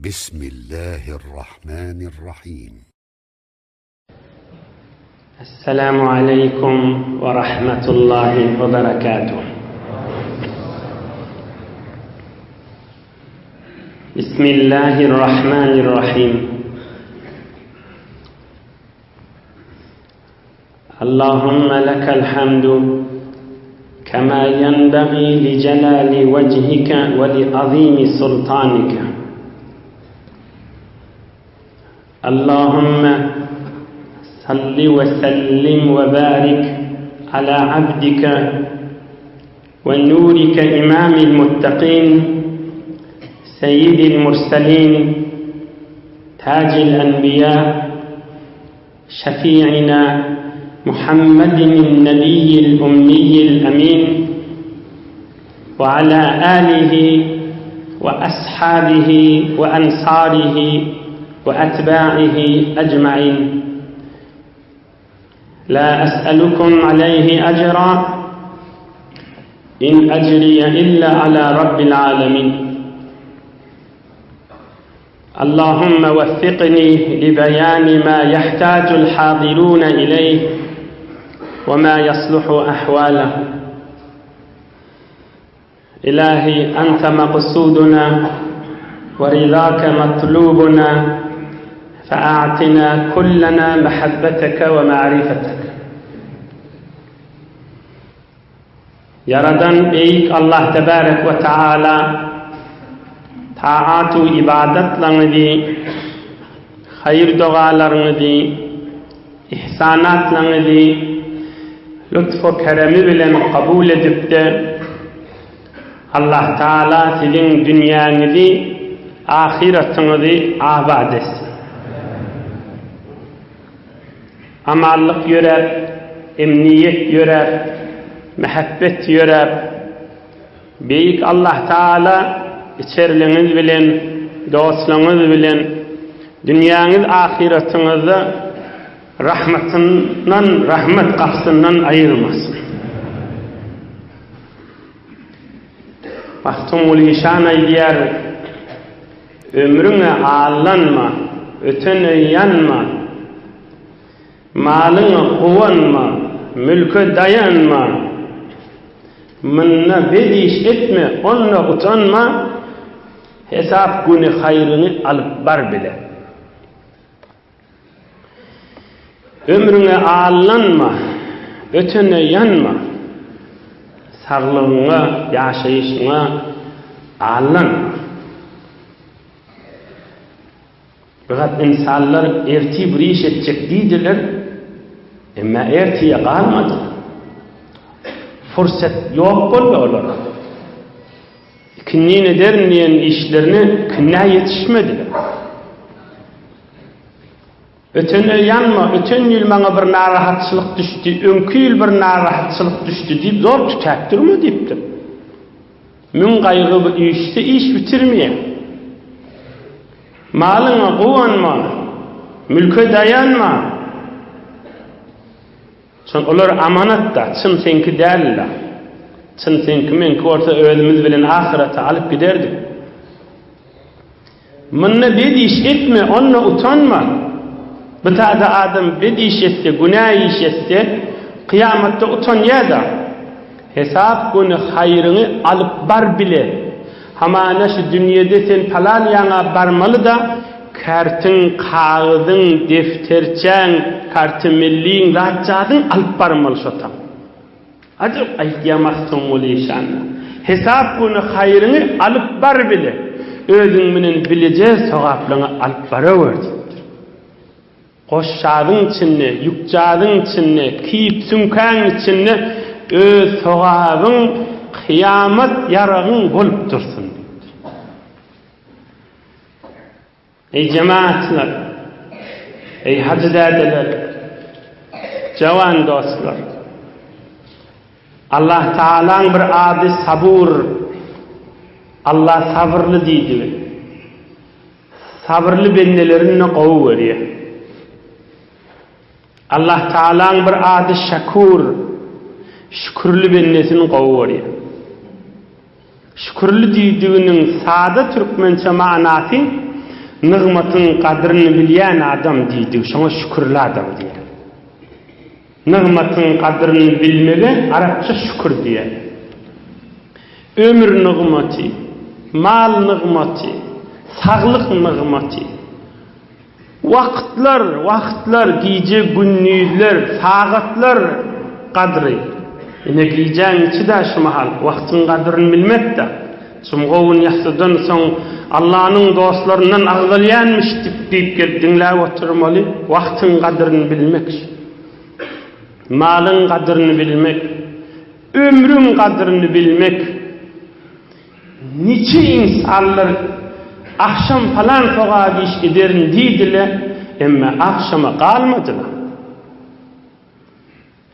بسم الله الرحمن الرحيم. السلام عليكم ورحمة الله وبركاته. بسم الله الرحمن الرحيم. اللهم لك الحمد كما ينبغي لجلال وجهك ولعظيم سلطانك. اللهم صل وسلم وبارك على عبدك ونورك إمام المتقين سيد المرسلين تاج الأنبياء شفيعنا محمد النبي الأمي الأمين وعلى آله وأصحابه وأنصاره وأتباعه أجمعين. لا أسألكم عليه أجرا إن أجري إلا على رب العالمين. اللهم وفقني لبيان ما يحتاج الحاضرون إليه وما يصلح أحواله. إلهي أنت مقصودنا ورضاك مطلوبنا فأعطنا كلنا محبتك ومعرفتك. Yaradan beyik Allah tebarek ve Teala taatu ibadetlerinizi, hayır dualarınızı, ihsanatlarınızı lütfu keremi bilen kabul edip de Allah Teala sizin dünyanızı, ahiretinizi abad etsin. Amallık yürer, emniyet yürer, mehabbet yürer. Büyük Allah Teala içerliğiniz bilen, dostluğunuz bilen, dünyanız ahiretinizi rahmetinden, rahmet kapısından ayırmasın. Mahtumul işan eyyar, ömrüne ağlanma, ötene yanma, malına kovanma, mülke dayanma, mınna bediş etme, onunla utanma, hesap günü hayrını alıp bar bile. Ömrüne ağlanma, ötene yanma, sağlığına, yaşayışına ağlanma. Fakat insanlar erti bir iş edecek değiller, ama ertiye kalmadı. Fırsat yok olmuyorlar. Künnin edermeyen işlerine künne yetişmediler. Ötene yanma, öten yıl bana bir narahatçılık düştü, önkü yıl bir narahatçılık düştü deyip zor tükaktır mı deyipti. Mün kaygı işte iş bitirmeye. Malına kovanma, mülke dayanma. Son olar amanat da, çın senki derler. Çın senki menki orta öğlümüz bilen ahirete alıp giderdik. Mınna bediş etme, onunla utanma. Bir tane adam bediş etse, günah iş etse, kıyamette utanya da. Hesap günü hayrını alıp bar bile. Hamana şu dünyada sen falan yana barmalı da, kartın, kağıdın, defterçen, kartı milliğin, rahatçadın alıp barmalı şotam. Acı aydiyamazsın olu işanla. Hesap günü hayrını alıp bar bile. Özün minin bileceği soğaplığını alıp bara verdi. Koşşadın içinde, yükçadın içinde, kiyip sünkan içinde öz soğabın kıyamet yarağın bulup dursun. Ey cemaatler, ey hacıdadeler, cavan dostlar, Allah Teala'nın bir adı sabur, Allah sabırlı deydi. Sabırlı bendelerini kovu veriyor. Allah Teala'nın bir adı şakur, şükürlü bendesini kovu veriyor. Şükürlü dediğinin sade Türkmençe manası Nigmatın kadrini bilýän adam diýdi, şoňa şükürli adam diýer. Nigmatın kadrini bilmege Arapça şükür diýer. Ömür nigmaty, mal nigmaty, saglyk nigmaty, wagtlar, gije günnüzler, sagatlar kadry. Ine gijen içi de şu mahal, wagtyň kadryny bilmekde. Sumgowun ýahsydan soň Allah'ın dostlarından agdalyanmış deyip dinläp oturmaly, wagtyň kadryny bilmek, malyň kadryny bilmek, ömrüň kadryny bilmek. Niçe insanlar akşam falan soğa iş giderin diýdiler, emma akşama galmadylar.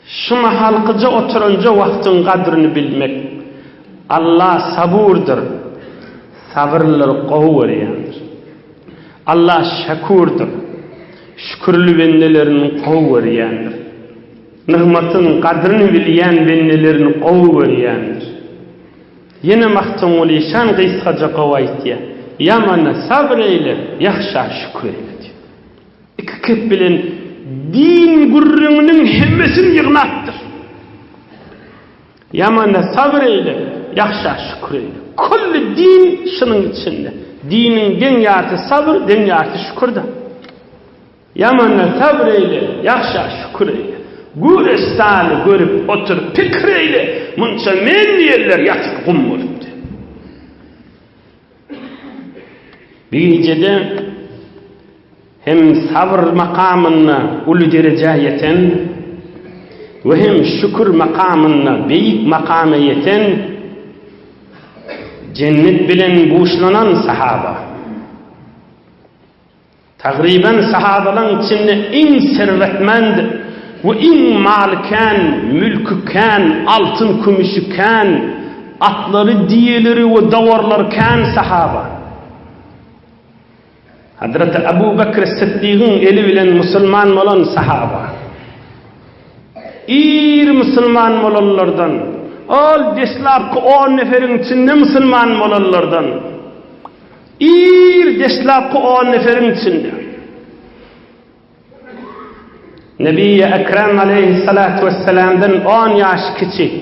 Şuna halkyja oturunca wagtyň kadryny bilmek. Allah saburdur. Sabırlar gowy berýändir. Allah şakurdur. Şükürlü bendelerini gowy berýändir. Nigmatyň kadryny bilýän bendelerini gowy berýändir. Yine mahtumuli şan gysgaja gowy aýtdy. Yamana sabr eyle, ýahşa şükür eyle. İki kep bilen din gurrüňiniň hemmesini ýygnapdyr. Yamana sabr eyle, ýahşa şükür eyle. Kulli din şunun içinde. Dinin den ýarty sabr, den ýarty şükürde. Yamana sabr eyle, ýahşa şükür eyle. Gürestaly görüp otur pikir eyle. Munça men diýerler ýatyp gummurupdy. Birinjide hem sabr makamına ulu derece yeten ve hem şükür makamına büyük makama yeten cennet bilen buşlanan sahaba. Taqriban sahabaların içinde en servetmend ve en malken, mülküken, altın kümüşüken, atları, diyeleri ve davarlarken sahaba. Hazreti Abu Bakr Siddiq'in eli bilen Müslüman olan sahaba. İr Müslüman olanlardan, ol deslapki 10 neferin içinde Müslüman olanlardan, İr deslapki 10 neferin içinde. Nebi-i Ekrem aleyhissalatu vesselam'dan 10 yaş kiçik.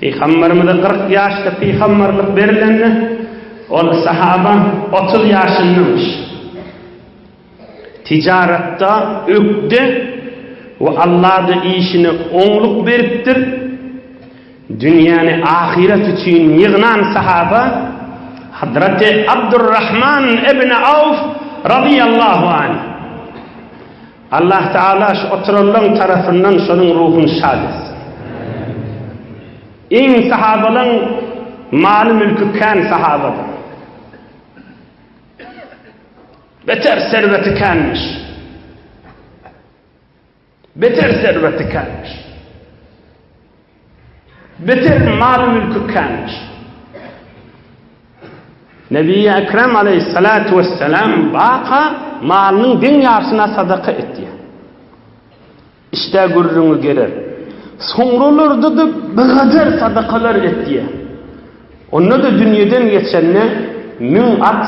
Peygamberimize 40 yaşta peygamberlik berilendi. Ol sahaba 30 yaşındamış. Ticarette ökdü ve Allah da işine onluk beripdir. Dünyanı ahiret için yığınan sahaba Hazreti Abdurrahman ibn Avf radıyallahu anh. Allah Teala şu oturulun tarafından şunun ruhunu şad etsin. En sahabaların mal mülkü kan sahabadır. Beter serveti kanmış. Beter serveti kanmış. Beter mal mülkü kanmış. Nebi-i Ekrem aleyhissalatu vesselam baka malının din yarısına sadaka etti. İşte gurrunu gelir. Sonralarda da begader sadakalar etti. Onda da dünyadan geçenine 1000 at,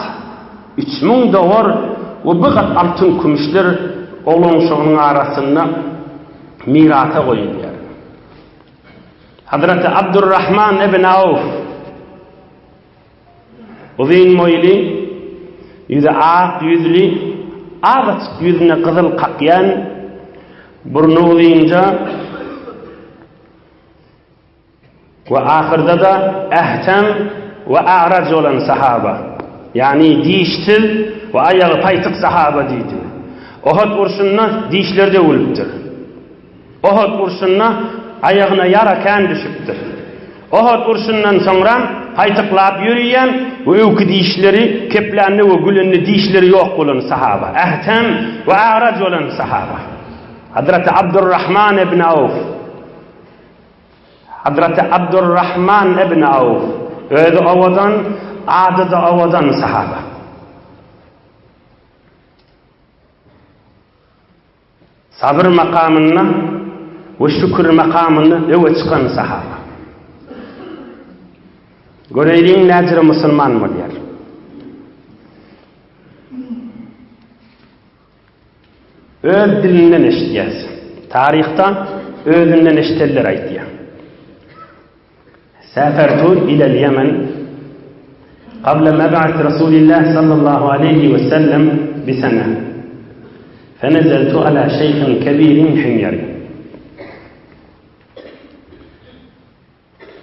3000 davar ve begat altın kümüşler olan şoğunun arasında mirata koyuyor. Hazreti Abdurrahman ibn Avf uzun moyli, yüzü ak yüzlü, ağaç yüzüne kızıl kakyan, burnu uzunca ve ahirde de ehtem ve a'rac olan sahaba. Yani dişsiz ve ayağı paytık sahaba deydi. Uhud urşunna dişlerde ölüptür. Uhud urşunna ayağına yaraken düşüptür. Uhud urşundan sonra paytıklap yürüyen ve öykü dişleri, keplerini ve gülünlü dişleri yok olan sahaba. Ehtem ve a'rac olan sahaba. Hazreti Abdurrahman ibn Avf. Hazreti Abdurrahman ibn Avf. Öyle avadan, adı da avadan sahaba. Sabır makamına ve şükür makamına eve çıkan sahaba. Göreyliğin necre Müslüman mı diyor? öz dilinden eşitýäs. Taryhda özünden eşiteller aýtýar. Safartu ila al-Yaman qabla mab'ath Rasulillah sallallahu alayhi ve sellem bisana. فنزلت على شيخ كبير حميري.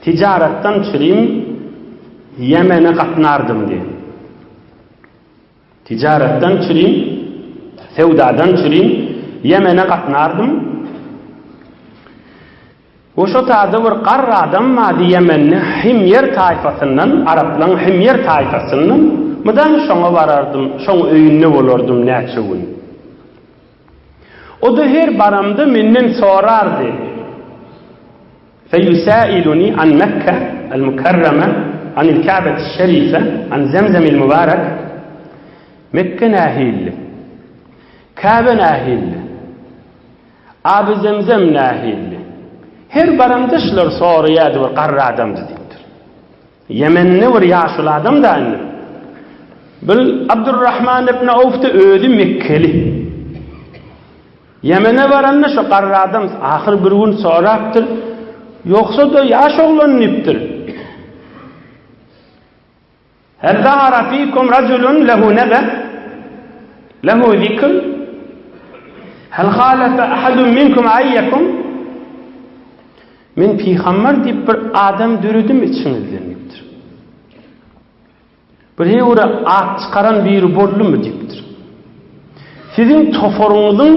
Ticaretten çürüyüm, Yemen'e katnardım diye. Ticaretten çürüyüm, sevdadan çürüyüm, Yemen'e katnardım. O şu tadı bir qarra adam madi Yemen'ne Himyer tayfasından, Araplan Himyer tayfasından, mıdan şoňa barardım, şoň öýünde bolardım näçe gün. O da her baramda menden sorardı. فيسائلني عن مكة المكرمة عن الكعبة الشريفة عن زمزم المبارك مكة ناهيل كعبة ناهيل آب زمزم ناهيل her baramdaşlar soruyadı bir qarra adamdı deyipdir. Yemen'ne bir yaşlı adam da anne. Bil Abdurrahman ibn Avf'ta ödü Mekkeli. Yemen'e varanna şu qarra adam ahir bir gün soraptır. Yoksa da yaş oğlanıptır. Hel zahara fikum raculun lehu nebe lehu zikr hel khalafa ahadun minkum ayyakum men peygamber deyip bir adam dürüdüm içinizdeniptir. Bir hewra at çıkaran bir bollu mu deyiptir. Sizin toforunuzun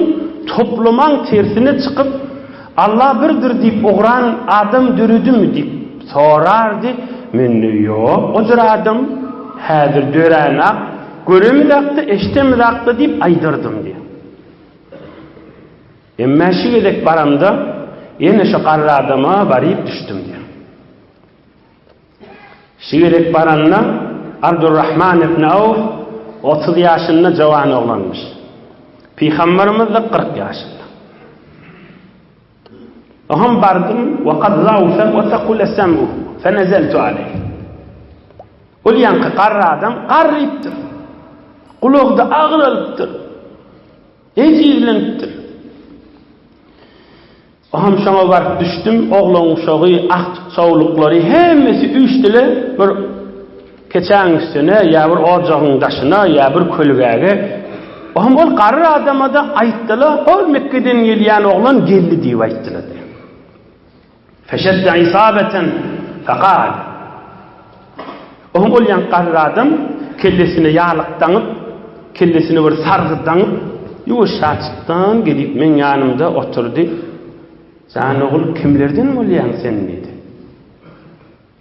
toplaman tersine çıkıp Allah birdir deyip oğran adam dürüdü mü deyip sorardı. Men yok. O bir adam hazır dörenak göremedakty, eşitemedakty deyip aydırdım diye. Emme şigelek baramda yine şu qarra adama barıp düştüm diye. Şigelek baranna Abdurrahman ibn Avf 30 yaşında cavan oğlanmış. Peygamberimiz de 40 yaşında. Aham bardım ve kad zaufa ve taqula sam'u fenazaltu alayh. Ol yankı qarra adam qarriptir. Kulağda ağırlıptır. Ecizleniptir. Aham şoňa barıp düştüm, oğlan uşagy, aktyk sowluklary hemmesi üçdile bir keçäň üstüne, ya bir ojagyň daşyna, ya bir kölgäge. Aham ol qarra adama da aýtdylar, ol Mekke'den gelýän oğlan geldi diýip aýtdylar. فشد عصابة فقال وهم ol yan qarra adam kellesine yağlıktanıp kellesine bir sargıdanıp yuşaçtan gidip men yanımda oturdu. Sen oğul kimlerden bolýan sen dedi.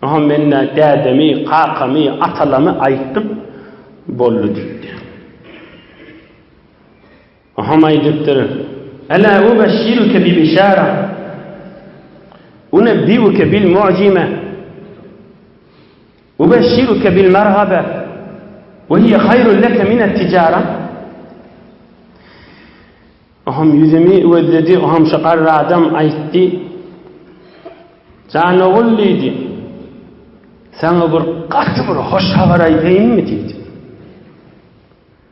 Aham menne dademi, qaqami, atalamy aýtyp bollu dedi. Aham aýdypdyr. Ala ubashshiruka bi bishara أنبئك بالمعجمة أبشرك بالمرهبة وهي خير لك من التجارة. أهم yüzümü ödedi, أهم şaqar adam aytti. Sana oğulliydi. Sana bir qatı bir hoş haber aytayım mı dedi.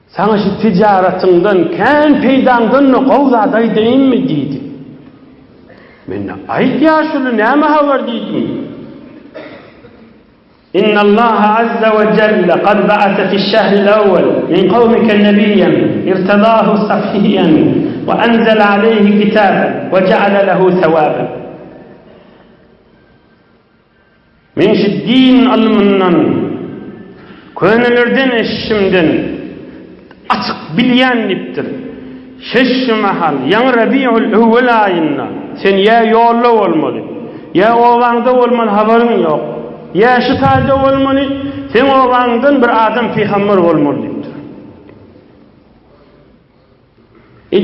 Sana şu ticaretindan, kan peydandan qawzat aytayım mı dedi. Men ayt yaşulu näme haber diýdim. Inna Allah azza wa jalla qad ba'atha fi ash-shahr al-awwal min qawmika nabiyyan irtadahu safiyan wa anzala alayhi kitaban wa ja'ala lahu thawaban. Men şu din alımından könüllerden eşimden açık bilýänlipdir. Şeş mahal yan Rabiul Awwal ayında sen ya yolla olmalı, ya ovanda olmalı haberin yok, ya şu talde olmalı, sen ovandan bir adam peygamber olmalı deyipdir.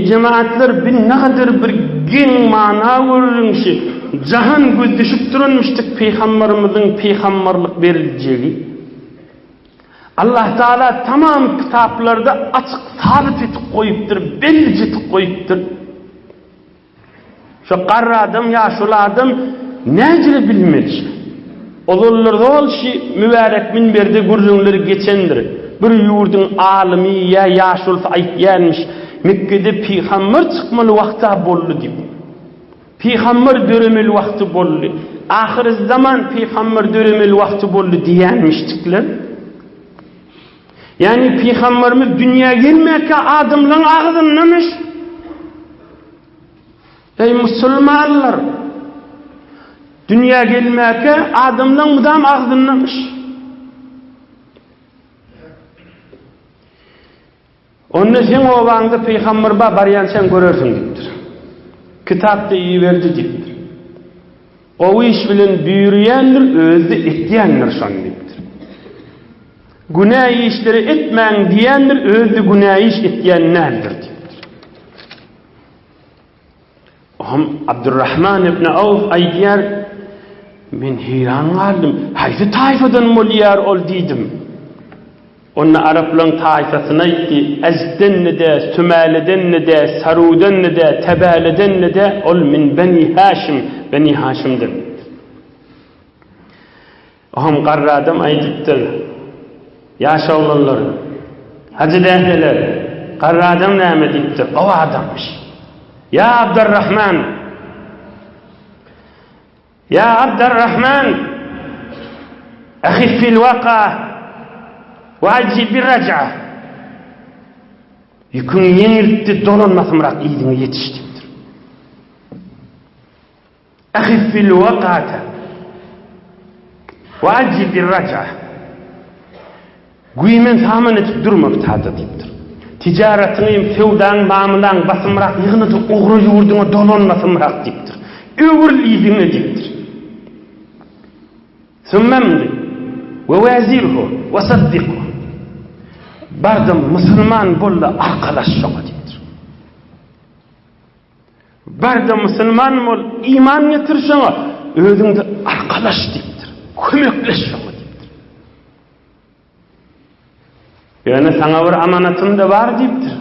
Cemaatler bir naqadir bir gen mana görünüşi, jahan gözdüşüp durunmuştuk peygamberimizin peygamberlik berileceği. Allah Teala tamam kitaplarda açık sabit etip koyuptur, belli etip koyuptur. Şu qarra adam, yaşlı adam necre bilmeli. Olurlarda ol şi mübarek minberde gurrunları geçendir. Bir yurdun alimi ya yaşlı aytyanmış, Mekke'de peygamber çıkmalı vakti bollu dip. Peygamber döremel vakti bollu. Ahir zaman peygamber döremel vakti bollu diyenmiştikler. Yani peygamberimiz dünya gelmekle adamların ağzındamış. Ey Müslümanlar, dünya gelmekle adamların mudam ağzındamış. Onu sen o vanda peygamber baryan sen görürsün diptir. Kitapta iyi verdi diptir. O iş bilen büyüreyendir, özü ettiyendir son diptir. Günah işleri etmen diyendir, özü günah iş ettiyenlerdir diptir. Abdurrahman ibn Avf aydiyar, men heyran kaldım, haydi tayfadan moliyar ol dedim. Onun Arapların taifasına itti, Ezd'den de, Sümale'den de, Sarud'dan de, Tebale'den de, ol min Beni Haşim, Beni Haşim'dir. Ohum qarradım aydıptır. Yaşallılar, hacı dehdeler, qarradım näme diptir, o adammış. Ya Abdurrahman, ya Abdurrahman, ahifil vaka, وَاَجِّ بِرَّجَعَ Yükün yenildi dolanmasımrak iyiliğine yetiştiktir. اَخِفِّ الْوَقَاتَ وَاَجِّ بِرَّجَعَ Güymen saman etip durmak tadı deyiptir. Ticaretini fevdan, mamılan, basımrak, yığınıdı uğru yurduna dolanmasımrak deyiptir. Öğür iyiliğine deyiptir. Sümmemdi وَوَازِرْهُ وَصَدِّقُهُ Bardım Müslüman bolla arkadaş şoğa deyiptir. Bardım Müslüman bol iman getir şoğa, özüңde arkadaş deyiptir. Kömekleş şoğa deyiptir. Yani sana bir amanatım da var deyiptir.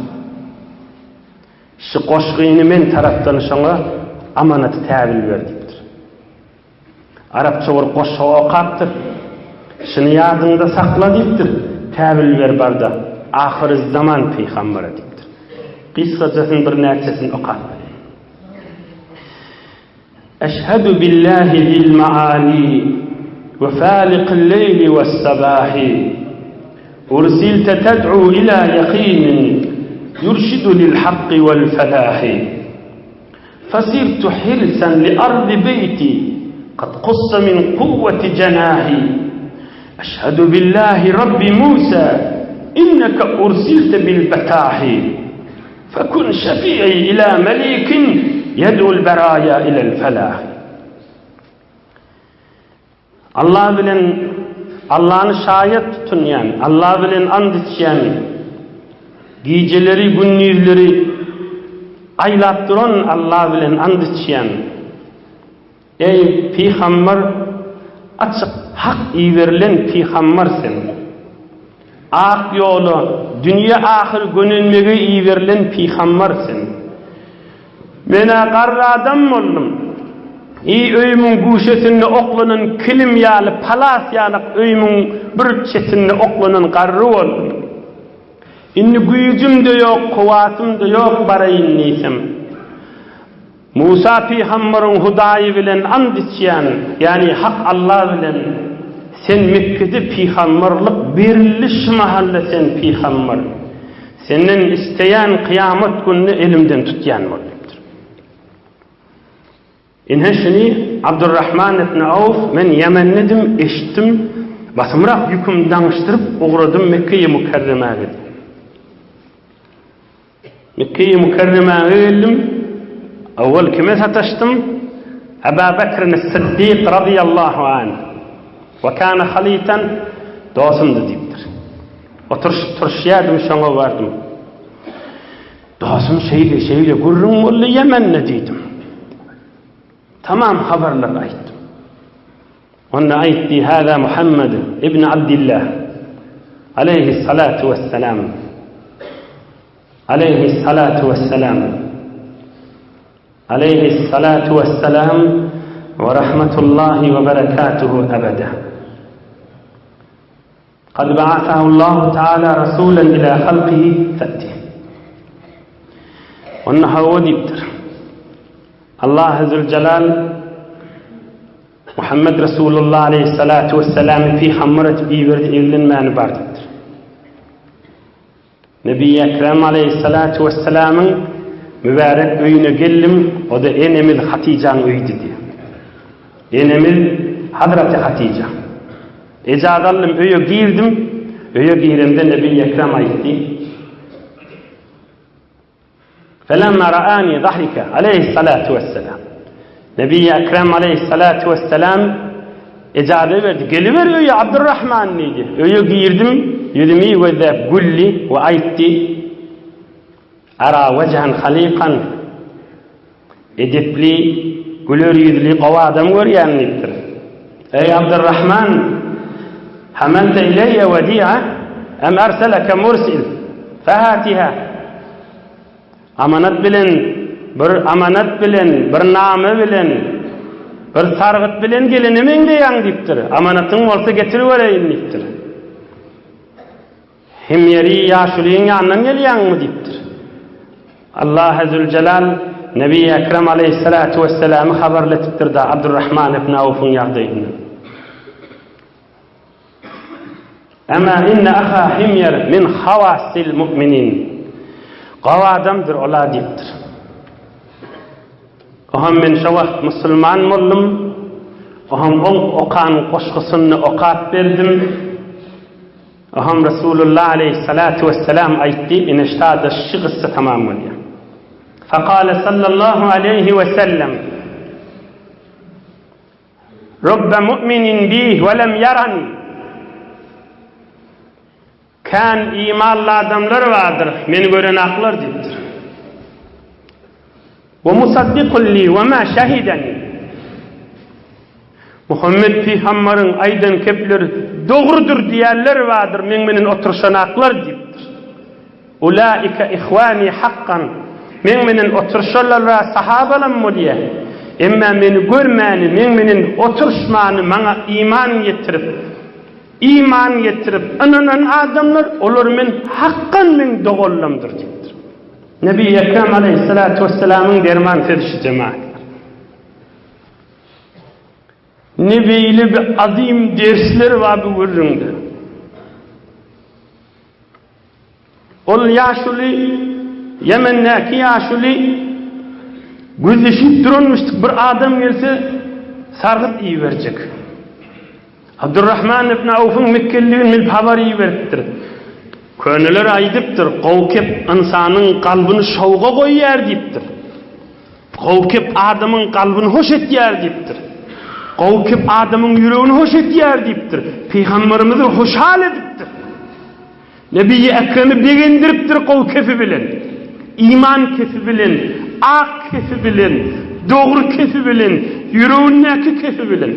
Şu koşkıyını men taraftan şoğa amanatı təbil ver deyiptir. Arapça bir koşağa kaptır. Şunu yadında sakla deyiptir. Təbil ver barda. Ahir zaman peygamberi deyiptir. Kıssacasının bir nəticesini oqa. Eşhedü billahi zil maali ve fâliqil leyli ve sabâhi ursilte ted'u ila yakînin yurşidu lil haqqi vel felâhi fasirtu hirsan li ardi beyti qad qussa min kuvveti cenâhi أشهد بالله رب موسى إنك أرسلت بالبتاح فكن شفيعي إلى مليك يدعو البرايا إلى الفلاح Allah bilen Allah'ını şayet tutun yani. Allah bilen and içen geceleri gündüzleri aylattıran Allah bilen and içen ey peygamber açık hak iyi verilen peygambersin. Ak yolu, dünya ahir gönülmege iyi verilen peygambersin. Mena qarra adam oldum. İyi öyümün guşesini oklunun kilim yalı, palas yalı öyümün bir çesini oklunun qarru oldum. İnni gücüm de yok, kuvvatım da yok, barayın neysem. Musa peygamberin hudayı bilen and içen, yani hak Allah bilen sen Mekke'de peygamberlik beriliş mahalle sen peygamber. Senin isteyen kıyamet gününü elimden tutyan olubdur. İnheşini Abdurrahman ibn Avf men Yemen'nedim, eşittim, basımrak yüküm danıştırıp uğradım Mekke-i Mükerreme'ye. Mekke-i Mükerreme'ye geldim. Evvel kime sataştım? Ebu Bekir'in Sıddiq radıyallahu anh. Ve kâne halîten dostumdu deyiptir. O turşiyadım şoňa vardım. Dostum şeyle gurrun oldu Yemen'ne deydim. Tamam haberler aytdım. Onda aytti hâzâ Muhammed ibn Abdillah aleyhissalatu vesselam. Aleyhissalatu vesselam. Aleyhissalatu vesselam ve rahmetullahi ve berekatuhu ebede. قد بعثه الله تعالى رسولا إلى خلقه فأته Onun hava deyiptir. Allah Azze Celal Muhammed Resulullah Aleyhissalatu Vesselam'ı fi hamret biverdi evlenmeni bar deyiptir. Nebi Ekrem Aleyhissalatu Vesselam'ın mübarek öyüne geldim, o da enemiz Hatice'nin öyüdü diye. Enemiz Hazreti Hatice. Ecadallım öye girdim, öye giremde Nebi Ekrem aytti. فَلَمَّا رَآنِي ضَحِكَ aleyhissalatu vesselam. Nebi Ekrem aleyhissalatu vesselam icazet verdi. Geliver öye Abdurrahman neydi? Öye girdim, yüzümü ve gulli ve aytti. Ara vecihan halikan. Edepli, gülür yüzlü kova adam görüyenliktir. Ey Abdurrahman, hamelte ileyye vedi'a em erseleke mursil fehatiha. Amanat bilen, bir namı bilen, bir sargıt bilen gelinimin deyan diptir. Amanatın olsa getirivereyim diptir. Himyeri yaşuliyin yanından geliyan mı diptir. Allah Azze Celal Nebi Ekrem Aleyhissalatu Vesselam'ı haberletiptir da Abdurrahman ibn Avf'un yardayını. Ama inne aha himyer min havasil mu'minin. Qava adamdır, ola deyiptir. Oham men şu vaqt Müslüman boldum. Oham oqan qoşqısını oqat berdim. Oham Resulullah Aleyhissalatu Vesselam aytti, iniştada şıgısı tamam oluyor. Faqala sallallahu aleyhi ve sellem Rubbe mu'minin bih ve lem yarani. Kan imanlı adamlar vardır, beni gören aklar deyiptir. Ve musaddikun li ve ma şahidani. Muhammed Peygamber'in aydan kepler doğrudur diyenler vardır, benim oturuşan aklar deyiptir. Ulaika ihvani hakkan. Benim oturuşanlar sahabalam mı diye. Emma beni görmeni, benim oturuşmanı bana iman getirip ananan adamlar olur men hakkan men doğullamdır deyiptir. Nebi Ekrem Aleyhissalatu Vesselam'ın derman fedişi cemaat. Nebiyle bir azim dersler var bu vurrunda. Ol yaşuli, Yemen'deki yaşuli gözleşip durulmuştuk, bir adam gelse sargıt iyi verecek. Abdurrahman ibn Avf'un Mekkeli'nin bir haberi veriptir. Könüler aydıptır. Kovkep insanın kalbini şovga koyar deyiptir. Kovkep adamın kalbini hoş etyer deyiptir. Kovkep adamın yüreğini hoş etyer deyiptir. Peygamberimizi hoşhal ediptir. Nebi Ekrem'i beğendiriptir kovkefi bilen. İman kefi bilen, ak kefi bilen, doğru kefi bilen, yüreğindeki kefi bilen.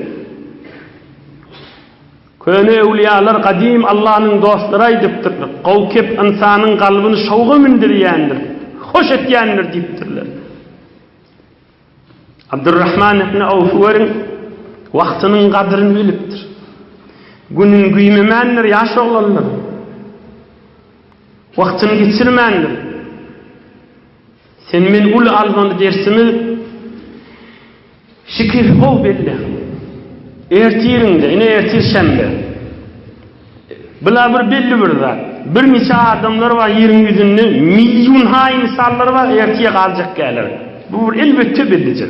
Köne evliyalar kadim Allah'ın dostları aydıptır. Kovkep insanın kalbini şovga mindiriyendir. Hoş etyendir deyiptirler. Abdurrahman ibn Avf'ın vaktinin kadrini biliptir. Günün güymemendir, yaş oğlanlar. Vaktini geçirmendir. Sen men ul almanı dersimi şikif ol belli. Ertirinde, yine ertirşembe. Bula bir belli bir zat. Bir neçe adamlar var yerin yüzünde, milyon insanlar var, ertiye kalacak gelir. Bu elbette bellice.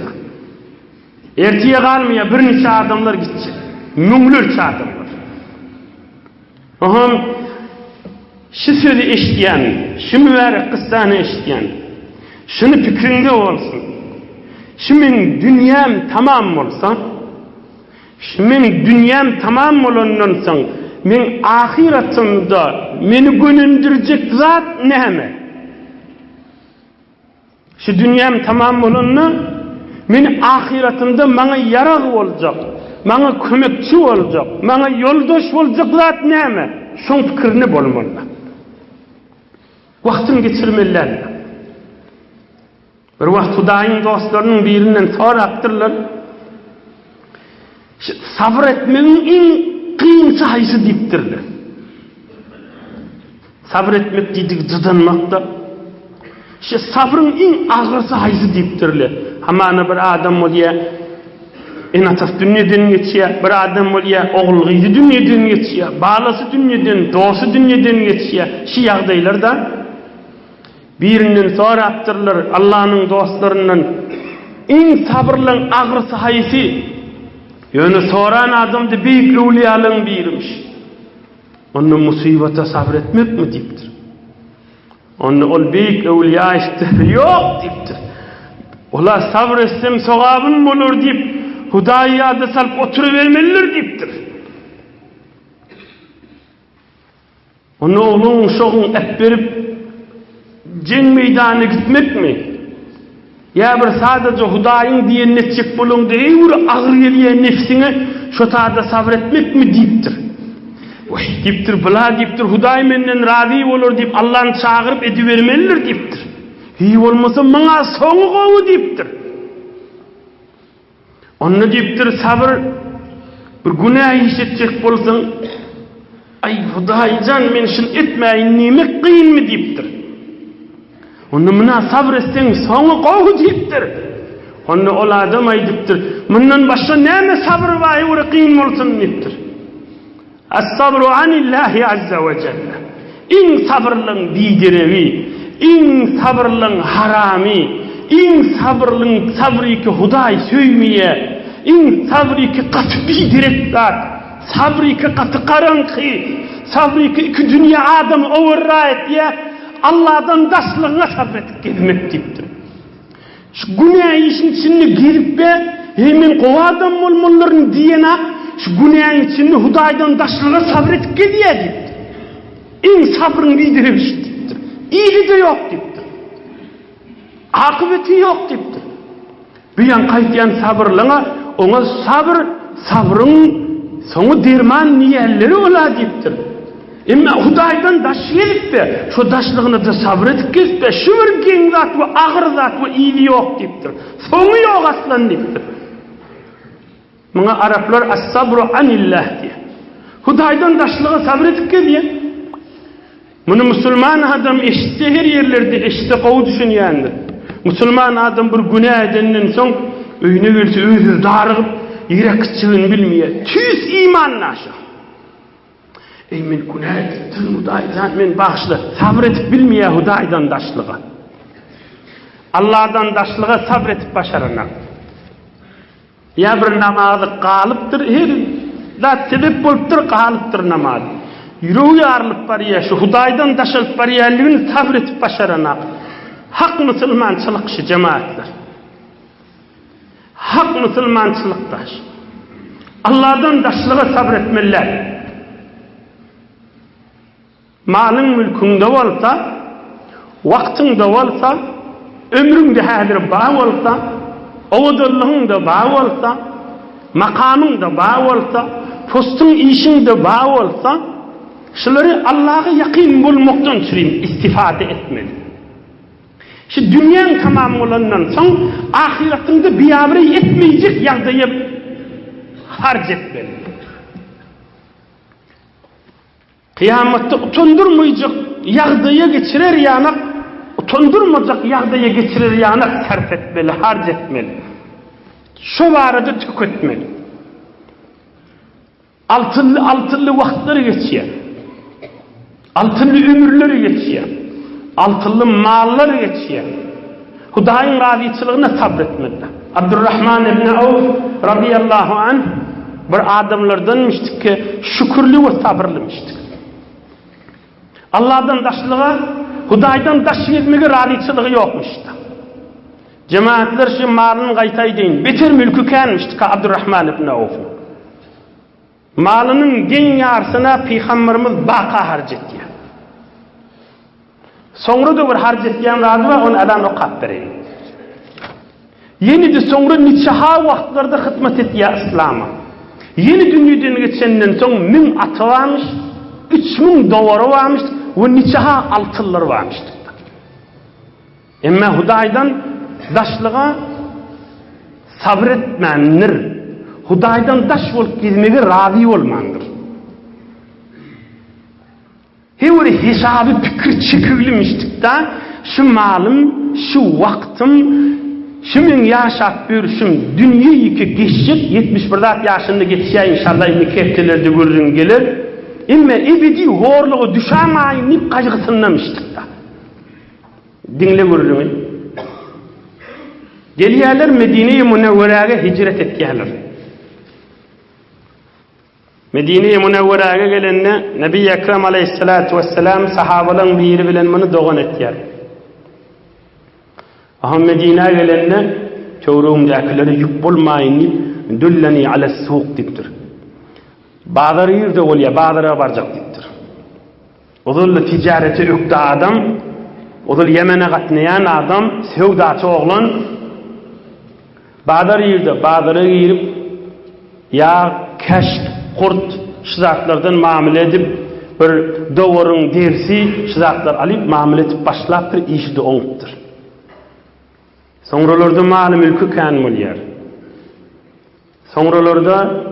Ertiye kalmaya bir neçe adamlar gidecek. Mümlürçe adamlar. Oham, şu sözü eşityen, şu mübarek kıssanı eşityen, şunu fikrinde olsun. Şu men dünyam tamam olsa, men dünyam tamam olandan soň men ahiretimde meni gönündürecek zat näme? Şu dünyam tamam olandan men ahiretimde bana yarag boljak, bana kömekçi boljak, bana yoldaş boljak zat näme? Şoň pikirini bolmaly. Wagtyn geçirmeliler. Bir wagt Hudaýyň dostlarynyň birinden sorapdyrlar. Sabır etmenin en kıyın sayısı deyiptirler. Sabır etmek dedik dıdanmakta. İşte sabrın en ağırsı hayzı deyiptirli. Hamana bir adam oluyor, en atas dünyadan geçiyor, bir adam oluyor, oğulgıydı dünyadan geçiyor, bağlası dünyadan, doğusu dünyadan geçiyor. Şu yağdaylarda birinin sonra attırılır, Allah'ın dostlarının en sabrının ağırsı hayzı. Yani soran adamda büyük evliyalığın birmiş. Onun musibete sabretmek mi deyiptir? Onun ol büyük evliya işte yok deyiptir. Ola sabretsem sogabın olur deyip Hudayi adı salıp oturuvermeliler deyiptir. Onu oğlun şoğun et verip ceng meydanına gitmek mi? Ya bir sadece Hudayi'nin diyenine çek bulun diye bir ağır geliye nefsine şu taada sabretmek mi deyiptir. Oy deyiptir, bula deyiptir, Hudayi menden razı olur deyip Allah'ın çağırıp edivermelidir deyiptir. İyi olmasa bana soğuk oğu deyiptir. Onu deyiptir, sabır bir günah işitecek bolsun, ay Hudayi can men şun etmeyin nimek kıyın mı deyiptir. Onu mına sabretsen soğuk oğu deyiptir. Onu ol adam aydıptır. Bundan başka neyme sabır var ya kıyın olsun deyiptir. Es-sabru anillahi azze ve celle. İn sabrlın bidirevi, in sabrlın harami, in sabrlın sabri ki Hudayi söymeye, in sabri ki katı bidirek zat, sabri ki katı karanqı, sabri ki iki dünya adam overra et ya, Allah'dan daşlığına sabretip gelmek deyiptir. Şu günah işin içine girip be, hemen kova adam olmaların diyene, şu günahın içinde Hudaydan daşlığına sabretip geliyor deyiptir. En sabrın bildiremiş deyiptir. İyiliği de yok deyiptir. Akıbeti yok deyiptir. Bir yan kayıtlayan sabırlığına, ona sabrın sonu derman niyelleri ola deyiptir. Ama Hudaydan daş gelip be, şu daşlığını da sabretip gelip be, şu bir gen zat ve ağır zat ve iyiliği yok deyiptir. Sonu yok aslan deyiptir. Buna Araplar as-sabru anillah diye. Hudaydan daşlığı sabretip geliyor. Bunu Müslüman adam eşitse her yerlerde eşitse kovu düşünüyendir. Müslüman adam bir günah edenden son öyüne verse özü darıgıp yürek kıçığını bilmeye. Tüz imanla aşağı. Ey men günah ettim Hudaydan men bağışlı. Sabretip bilmeye Hudaydan daşlığı. Allah'dan daşlığı sabretip başaranak. Ya bir namazı kalıptır, her zat sebep boluptır, kalıptır namazı. Yüreği ağırlıp var ya, şu Hudaydan daşılıp var ya, elini sabretip başaranak. Hak Müslümançılık şu cemaatler. Hak Müslümançılıktaş. Allah'dan daşlığa sabretmeliler. Malın mülkünde olsa, vaktinde olsa, ömründe hadir bağ olsa, oğudurluğun da bağ olsa, makamın da bağ olsa, postun işin de bağ olsa, şuları Allah'a yakın bulmaktan çürüyüm, istifade etmeli. Şu dünyanın tamam olandan son, ahiretinde biyabri etmeyecek yağdayı harc etmeli. Kıyamette utandırmayacak yağdaya geçirir yanak, utandırmayacak yağdaya geçirir yanak sarf etmeli, harc etmeli. Şu arada tüketmeli. Altınlı vaktleri geçiyor. Altınlı ömürleri geçiyor. Altınlı malları geçiyor. Hudayi'nin razıçılığına sabretmeli. Abdurrahman ibn Avf radıyallahu anh bir adamlardanmıştık ki şükürlü ve sabırlımıştık. Allah'dan daşlığa, Hudaydan daş vermeye razıçılığı yokmuştu. Cemaatler şu malını qaytay deyin. Beter mülkü kenmişti ki Abdurrahman ibn Avf. Malının gen yarısına Peygamberimiz baqa harc etti. Sonra da bir harc ettiğim razı var, onu adam okap vereyim. Yeni de sonra niçaha vaktlarda hizmet etti ya İslam'a. Yeni dünyadan geçenden sonra 1000 atı varmış, 3000 doları varmış ve niçaha altınları varmış. Ama Hudaydan daşlığa sabretmendir. Hudaydan daş olup gizmege razı olmandır. Hevri hesabı fikir çekilmiştik da şu malım, şu vaktim, şu men yaşap bürüşüm, dünyeyi ki geçecek, 71 yaşında geçeceği inşallah ilmi keptelerde görürün gelir. İmme ebedi horluğu düşamayın nip kaçgısınlamıştık da. Dinle görürün. Geliyorlar Medine-i Münevvere'ye hicret etkiyorlar. Medine-i Münevvere'ye gelenine Nebi Ekrem Aleyhissalatu vesselam sahabaların biri bilen bunu doğan etkiyor. Aha Medine'ye gelenine çövrüğümdekileri yük bulmayın dülleni ala suq diptir. Bazıları yürde oluyor, bazıları varacak diptir. Oğul ticareti öktü adam, oğul Yemen'e katlayan adam, sevdaçı oğlan, bazıları yürde, bazıları yürüp, ya keşk, kurt, şizatlardan muamele edip, bir doğurun dersi, şizatlar alıp, muamele edip başlaptır, işi de oğuttur. Sonralarda malı mülkü kanmul yer. Sonralarda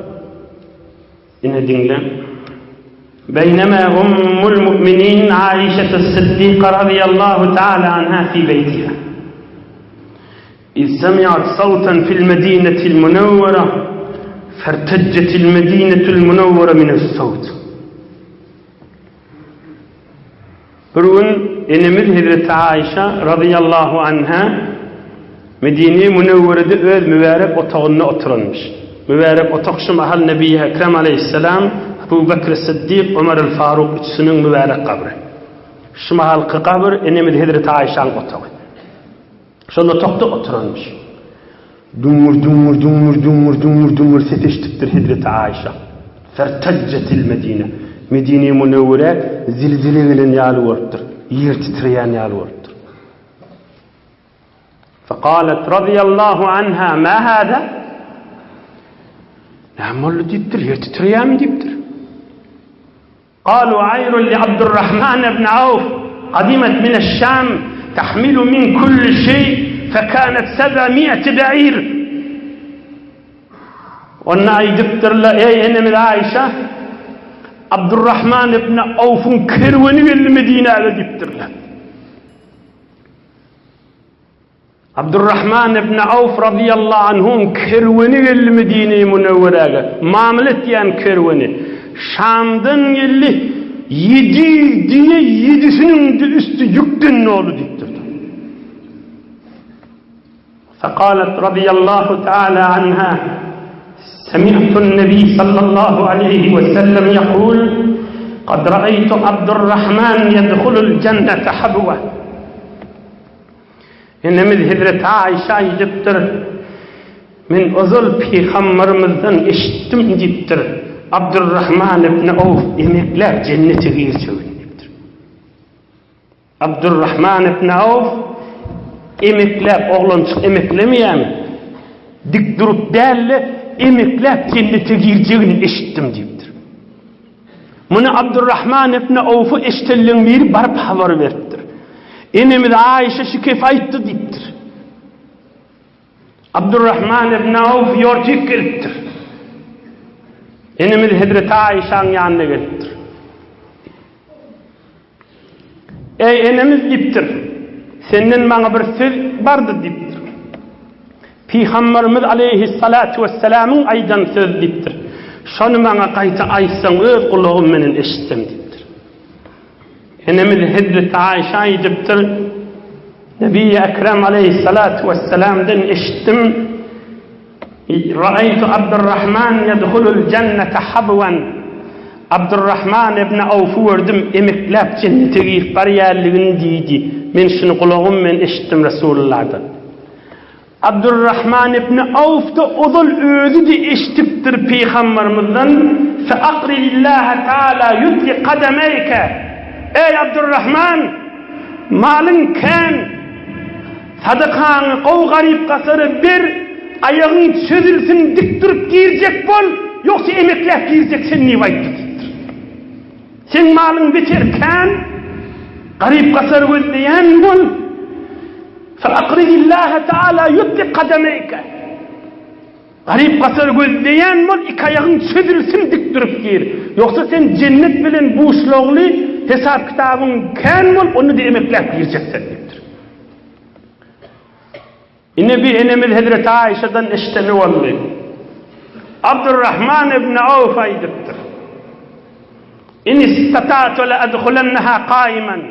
yine dinle. Beynema ummul mu'minin Aişe Sıddika radıyallahu ta'ala anha fi beytiha. İz semi'at savtan fil medinetil münevvera ferteccetil medinetul münevvera minus savt. Bir gün enemiz Hazreti Aişe radıyallahu anha Medine-i Münevvere'de öz mübarek otağına oturulmuş. Mübarek otak şu mahal Nebi Ekrem Aleyhisselam, Ebu Bekir Sıddik, Ömer el-Faruk üçsünün mübarek kabri. Şu mahalki kabir enemiz Hazreti Aişe'nin otağı. Şunun otakta oturulmuş. Dumur seteştiktir Hazreti Aişe. Ferteccetil Medine. Medine-i Münevvere zilzile gelen yalı vardır. Yer titreyen yalı vardır. فقالت رضي الله عنها ما هذا نعمل ديبتر يتتريام ديبتر قالوا عير لعبد الرحمن بن عوف قدمت من الشام تحمل من كل شيء فكانت 700 بعير والنعي ديبتر لا ايه من عائشة عبد الرحمن بن عوف كروني المدينة على ديبتر له Abdurrahman ibn Avf radıyallahu anhum kerveni geldi Medine-i Münevvere'ye. Mamlet yani kerveni. Şam'dan geldi 7'sinin de üstü yükten ne oldu diktirdi. Fekalet radıyallahu teala anha Semi'tun Nebi sallallahu aleyhi ve sellem yakul قد رأيت عبد الرحمن يدخل الجنة حبوة. Enemiz Hazreti Aişe diptir. Men özül peygamberimizden işittim diptir. Abdurrahman ibn Avf emekler cennete girsin diptir. Abdurrahman ibn Avf emekler oğlançık emeklemeyem. Dik durup değerli emekler cennete gireceğini işittim diptir. Bunu Abdurrahman ibn Avf'u işittiğin bir barıp haber veriptir. Enemiz Aişe şikayetli diptir. Abdurrahman ibn Avf yorcuk geliptir. Enemiz Hazreti Aişe'nin yanına geliptir. Ey enemiz diptir. Senin bana bir söz vardı diptir. Peygamberimiz aleyhissalatu vesselam'ın aydan söz diptir. Şonu bana kayta aysan öz kulağım menen eşitsem diptir. Enemiz Hazreti Aişe diptir. Nebi Ekrem Aleyhissalatu vesselam'dan işittim. Ra'aytu Abdurrahman yedhulul cennete habvan. Abdurrahman ibn Avf'u gördüm emeklep cennete girip bariyerliğini deydi. Men şunu kulağım men işittim Resulullah'dan. Abdurrahman ibn Avf da odul özü de işitiptir Peygamberimizden. Fe akri lillahi teala yutli kademeyke. Ey Abdurrahman, malın ken, sadakanı kov garip kasarı bir, ayağın çözülsün dik durup girecek bol, yoksa emeklep girecek sen ne vaydıdır. Sen malın biterken, garip kasarı gözleyen bol, فَاَقْرِدِ اللّٰهَ تَعَالَى يُتْلِ قَدَمَيْكَ. Garip kasarı gözleyen bol, iki ayağın çözülsün dik durup gir. Yoksa sen cennet bilen bu uslağlı, hesap kitabın ken bol, onu da emeklep gireceksin diptir. İne bir enemiz Hazreti Ayşe'den eşiteni oldu. Abdurrahman ibn Avf aydıktır. İn istata'tu la adkhulannaha qaiman.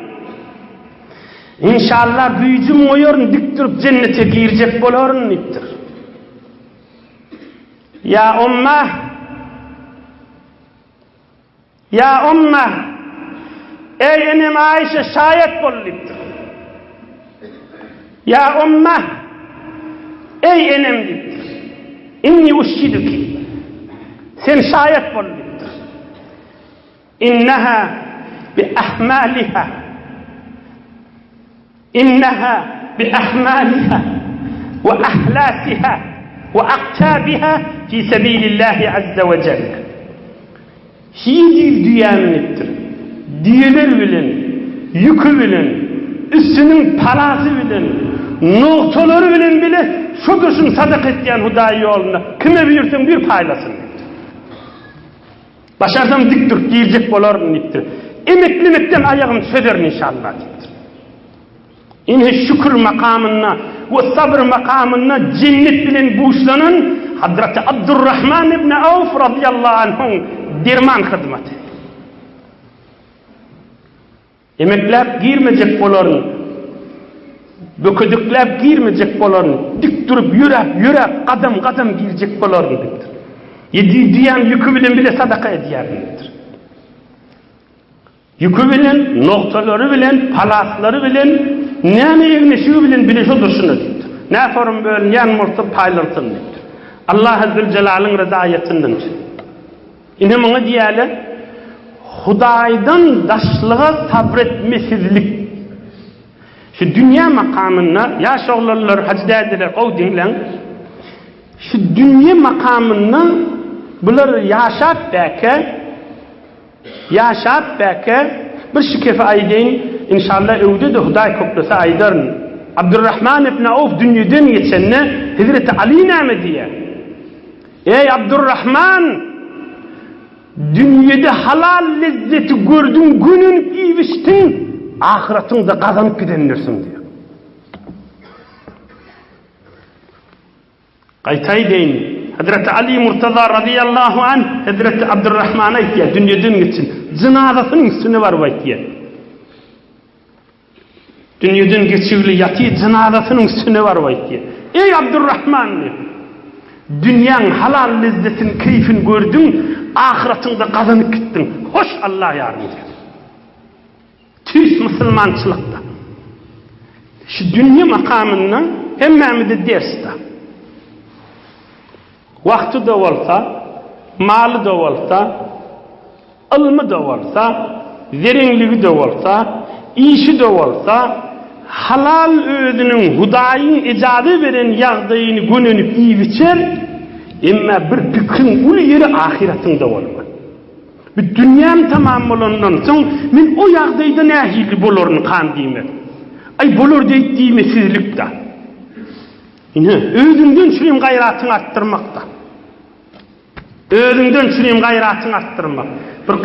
İnşallah büyücüm oyorun dik durup cennete girecek boların diptir. Ya ummah, ya ummah, ey enem Ayşe şayet bol diptir. Ya ummah, ey enem diptir. İnni uşşiduki, sen şayet bol diptir. İnneha bi ahmaliha, İnneha bi ahmaliha ve ahlasiha ve aktabiha fi sebilillahi azze ve celle. Hiçbir diyanettir. Diyeler bilen, yükü bilen, üstünün parası bilen, noktaları bilen bile şu dursun sadak ettiyen Hudayi yoluna kime büyürsen bir paylasın. Başarsam dik dur girecek bolarım diptir. Emeklemekten ayağım söder inşallah diptir. İnhe şükür makamına ve sabır makamına cennet bilen buğuşlanan Hazreti Abdurrahman ibn Avf radıyallahu anh'ın derman hizmeti. Emeklep girmeyecek bolarını, böködüklep girmeyecek bolarını, dik durup yürek kadam girecek bolarını diptir. Yedi diyen yükü bilen bile sadaka ediyerlidir. Yükü bilen, noktaları bilen, palasları bilen, ne evneşiği bilen bile şu durşunu diptir. Ne forum böyle yan murtup paylarsın diptir. Allah Azze Celal'ın rızayetinden. İnne bana diyeli, Hudaydan daşlığa sabretmesizlik. Şu dünya makamına, yaş oğlanlar hacda ediler, o dinlen. Şu dünya makamına bunlar yaşap belki bir şikefe aydeyn inşallah evde de Huday koklasa aydarın. Abdurrahman ibn Avf dünyadan geçenine Hazreti Ali nâme diye. Ey Abdurrahman, dünyada halal lezzeti gördün günün iviştin, ahiretinde kazanıp gidenlersin diyor. Kaytay deyin. Hazreti Ali Murtaza radıyallahu anh Hazreti Abdurrahman'a ihtiyaç dünyadan geçsin. Cenazasının üstüne var bu ihtiyaç. Dünyadan geçiyorli yatı cenazasının üstüne var bu ihtiyaç. Ey Abdurrahman diyor. Dünyanın halal lezzetini, keyfini gördün, ahiretinde kazanıp gittin. Hoş Allah yardımcı. Tüs Müslümançılıkta. Şu dünya makamından hemen de derste. Vakti de olsa, malı da olsa, ilmi de olsa, zerinliği de olsa, işi de olsa, halal özünün Hudayın icadı veren yağdayını gününüp iyi biçer, ama bir fikrin ulu yeri ahiretinde olma. Bir dünyam tamam olandan sonra, men o yağdayda nehili bolorunu kan diyme. Ay bolor deyme sizlikte. Özünden şurayım gayratını arttırmakta. Özünden şurayım gayratını arttırmak. Bir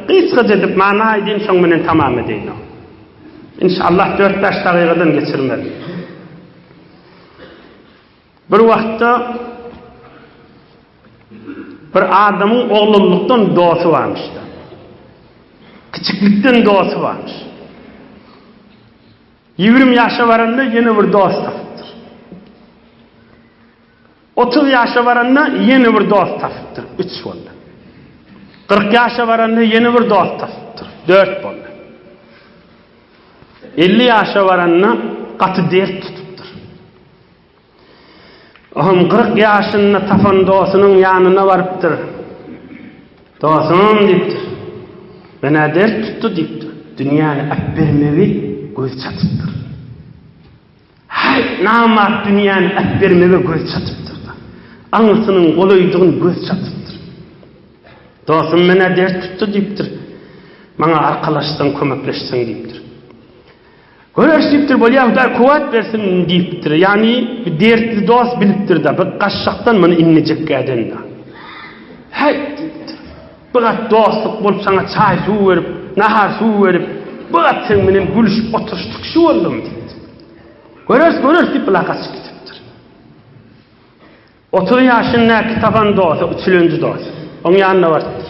kıysaca edip mana edin şonmenen tamam edeyim. İnşallah 4-5 dakikadan geçirmeli. Bir vaxtda bir adamın oğlunluktan doğası varmıştı. Küçüklükten doğası varmış. 20 yaşa varanda yeni bir dost tapıptır. 30 yaşa varanda yeni bir dost tapıptır. 3 oldu. 40 yaşa varanda yeni bir dost tapıptır. 4 oldu. 50 yaşa varanna katı dert tutuptur. Ohum 40 yaşında tafan dosunun yanına varıptır. Dostum diptir. Bana dert tuttu diptir. Dünyanı akbermevi göz çatıptır. Hay namat dünyanı akbermevi göz çatıptır. Anısının kolayduğun göz çatıptır. Dostum bana dert tuttu diptir. Bana arkadaştan kömekleşsen diptir. Görüş deyiptir, böyle Huday kuvvet versin deyiptir. Yani bir dertli dost biliptir da, bir kaşşaktan bana inecek gelden da. Hey deyiptir. Bırak dostluk bulup sana çay su verip, nahar su verip, bırak sen benim gülüşüp oturuştuk şu oldum deyiptir. Görürs deyip lakas gitipdir. 30 yaşındaki taban doğsa, 3. doğsa. Onun yanına vardır.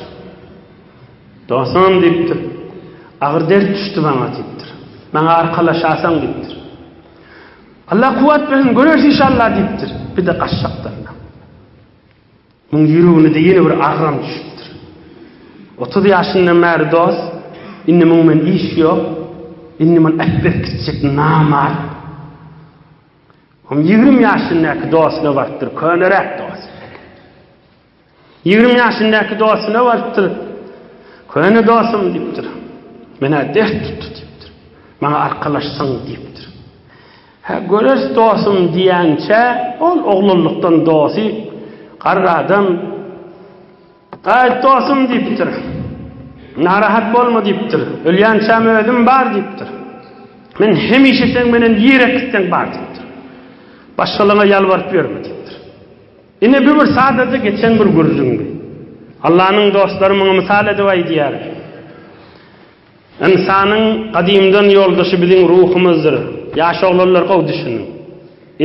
Doğsan deyiptir. Ağır dert düştü bana deyiptir. Bana arkalaşasan deyiptir. Allah kuvvet versin, görürs inşallah deyiptir. Bir de kaşşaklarına. Bunun yüreğine de yeni bir ağram düşüptir. 30 yaşından beri dost, inni men iş yok, inni men ekber gidecek namal. 20 yaşındaki dostuna vardır, könerek dost. 20 yaşındaki dostuna vardır, köne dostum deyiptir. Bana dert tuttu deyiptir. Bana arkalaşsan deyiptir. Görürs dostum diyençe, oğlulluktan dostu, qarra adam, dostum deyiptir. Narahat bolma deyiptir. Ölýänçäm ödüm bar deyiptir. Men hemişe sen menen ýerekden bar deyiptir. Başgalarına yalvarıp berme deyiptir. Ine bir saadada geçen bir gürjüňdi. Allah'ın dostları muňa misal edip aýdýar. İnsanyň gadymdan ýoldaşy biziň ruhumyzdyr. Ýaş oglanlar gowy düşünin.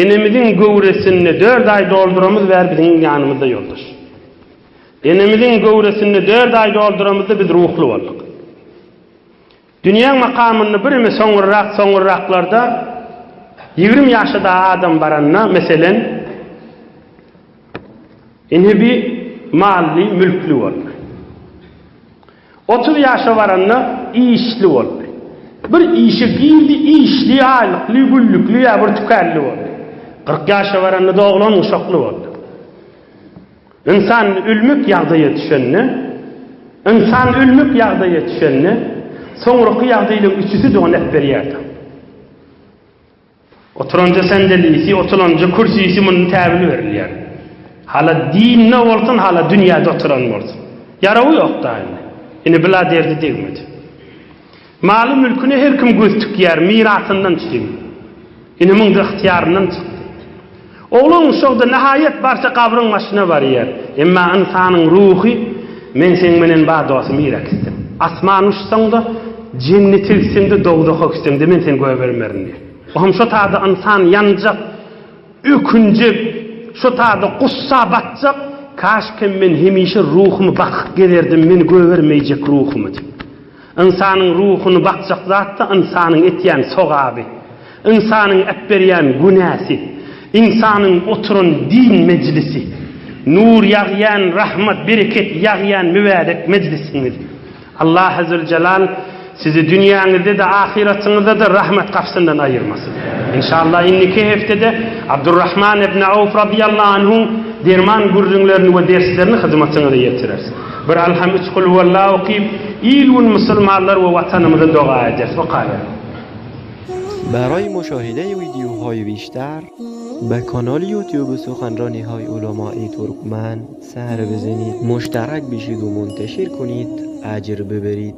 Enemiziň göwresini 4 ay dolduramyz we biziň ýanymyzda ýoldaş. Enemiziň göwresini 4 ay dolduramyzda biz ruhly boldyk. Dünýäň makamyny birimi soňurraklarda 20 ýaşda adam baranna meselen enhebi mally mülkli boldy. 30 ýaşa baranna işli boldy. Bir işe girdi, işli, aýlykly, güllükli ýa bir tükenli boldy. 40 ýaşa baranna da oglan uşakly boldy. İnsan ölmük ýagdaýa düşenni, soňraky ýagdaýyň üçüsi de onu berýärdi. Oturunca sendelisi, oturunca kürsisi muny täbili berilýär. Hala dinne bolsun, hala dünýäde oturan bolsun. Yarawy ýok daýmy. Ine bila derdi degmedi. Maly mülküni her kim göz tükýär, mirasyndan çykyp. Ine muň da ihtiýaryndan çykdy. Oğlun uşaqda nihayet barça qabrın maşına barýar. Emma insanyň ruhy men sen menen badosu mirak istem. Asman uçsaň da cennet ilsiň de dogdok istem de men sen göwe bermerin. Oğlum şu taada insan yanjak, ökünjek, şu taada gussa batjak, kaşkem men hemişe ruhumy bakyp gelerdim, meni göwe bermejek ruhumy. İnsanyň ruhuny bakjak zatda insanyň etýän sogaby, insanyň etberýän günäsi, insanyň oturun din meclisi, nur ýagýan, rahmat, bereket ýagýan mübarek meclisiňiz. Allah Azze ve Celal sizi dünýäňizde de ahiretinizde de rahmet kapsyndan aýyrmasyn. İnşallah inniki heftede Abdurrahman ibn Awf radiyallahu anhu derman gurjüňlerini we derslerini hyzmatyňyza ýetirersiň. Bir alham 3 kul huwallahu okuyup ilun musulmanlar ve vatanımıza dua ederiz. برای مشاهده ویدیوهای بیشتر به کانال یوتیوب سخنرانی های علمای ترکمن سر بزنید، مشترک بشید و منتشر کنید، اجر ببرید.